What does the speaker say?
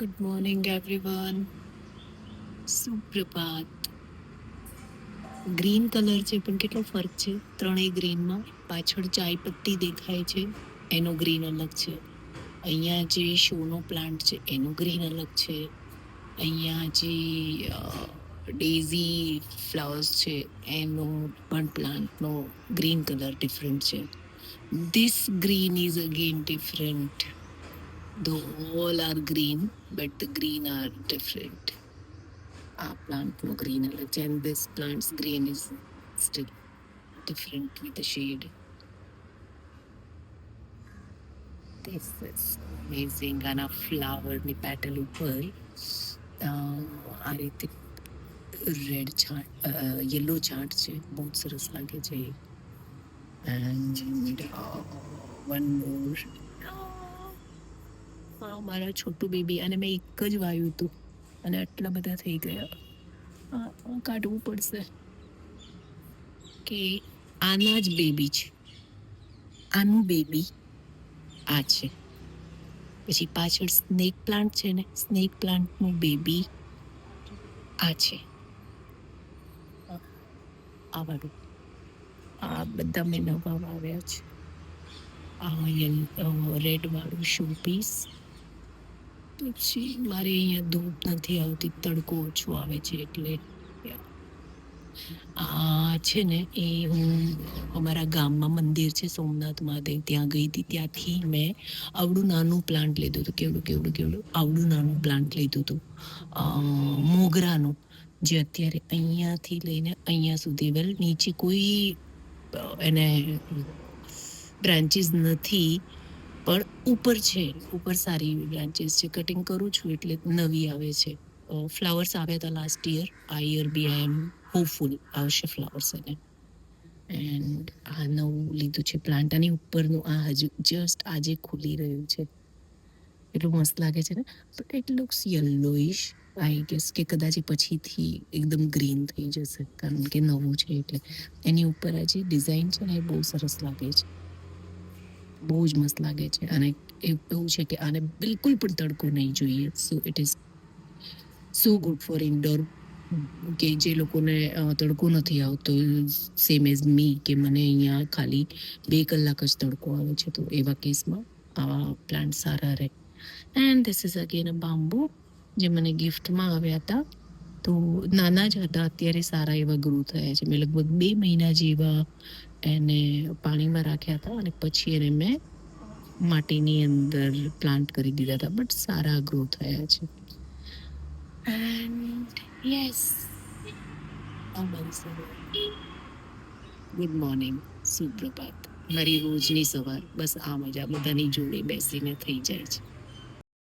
Good morning everyone. સુપ્રભાત. Green colour છે પણ કેટલો ફરક છે ત્રણેય ગ્રીનમાં. પાછળ ચાય પત્તી દેખાય છે, એનો ગ્રીન અલગ છે. અહીંયા જે શોનો પ્લાન્ટ છે એનો ગ્રીન અલગ છે. અહીંયા જે ડેઝી ફ્લાવર્સ છે એનો પણ પ્લાન્ટનો ગ્રીન કલર ડિફરન્ટ છે. This green is again different. The all are green, but the green are different. Our plant no green alage, and this plant's green is still different with the shade. This is amazing. આના ફ્લાવરની petal ઉપર આ રીતે red છાંટ yellow છાંટ છે, બહુ જ સરસ લાગે છે. એન્ડ વન મોર, મારા છોટું બેબી, અને મેં એક જ વાવ્યું હતું અને આટલા બધા થઈ ગયા. કાઢવું પડશે કે આના જ બેબી છે, આનું બેબી આ છે. પછી પાછળ સ્નેક પ્લાન્ટ છે ને, સ્નેક પ્લાન્ટનું બેબી આ છે. આ વાળું, આ બધા મેં નવા વાવ્યા છે. આ રેડ વાળું શો પીસ. પછી મારે અહીંયા ધૂપ નથી આવતી, તડકો ઓછો આવે છે એટલે. આ છે ને એ હું અમારા ગામમાં મંદિર છે સોમનાથ મહાદેવ, ત્યાં ગઈ હતી. ત્યાંથી મેં આવડું નાનું પ્લાન્ટ લીધું હતું. કેવડું આવડું નાનું પ્લાન્ટ લીધું હતું મોગરાનું, જે અત્યારે અહીંયાથી લઈને અહીંયા સુધી, વેલ નીચે કોઈ એને બ્રાન્ચીસ નથી, પણ ઉપર છે, ઉપર સારી એવી બ્રાન્ચીસ છે. કટિંગ કરું છું એટલે નવી આવે છે. ફ્લાવર્સ આવ્યા હતા લાસ્ટ યર. આ યર બી આઈ એમ હોપફુલ આવશે ફ્લાવર્સ. એને એન્ડ આ નવું લીધું છે પ્લાન્ટ. આની ઉપરનું આ હજુ જસ્ટ આજે ખુલી રહ્યું છે. એટલું મસ્ત લાગે છે ને, but it looks yellowish. I guess કે કદાચ પછીથી એકદમ ગ્રીન થઈ જશે, કારણ કે નવું છે એટલે. એની ઉપર આ જે ડિઝાઇન છે ને એ બહુ સરસ લાગે છે, બહુ જ મસ્ત લાગે છે. અને એવું છે કે આને બિલકુલ પણ તડકો નહીં જોઈએ. So it is so good for indoor, કે જે લોકોને તડકો નથી આવતો, સેમ એઝ મી, કે મને અહીંયા ખાલી 2 કલાક જ તડકો આવે છે, તો એવા કેસમાં આવા પ્લાન્ટ સારા રહે. And this is again a bamboo, જે મને ગિફ્ટમાં આવ્યા હતા. તો નાના જ હતા, અત્યારે સારા એવા ગ્રો થયા છે. મેં લગભગ 2 મહિના જેવા એને પાણીમાં રાખ્યા હતા અને પછી એને મેં માટીની અંદર પ્લાન્ટ કરી દીધા હતા, બટ સારા ગ્રો થયા છે. એન્ડ યસ, ગુડ મોર્નિંગ, સુપ્રભાત. મારી રોજની સવાર બસ આ મજા બધાની જોડે બેસીને થઈ જાય છે.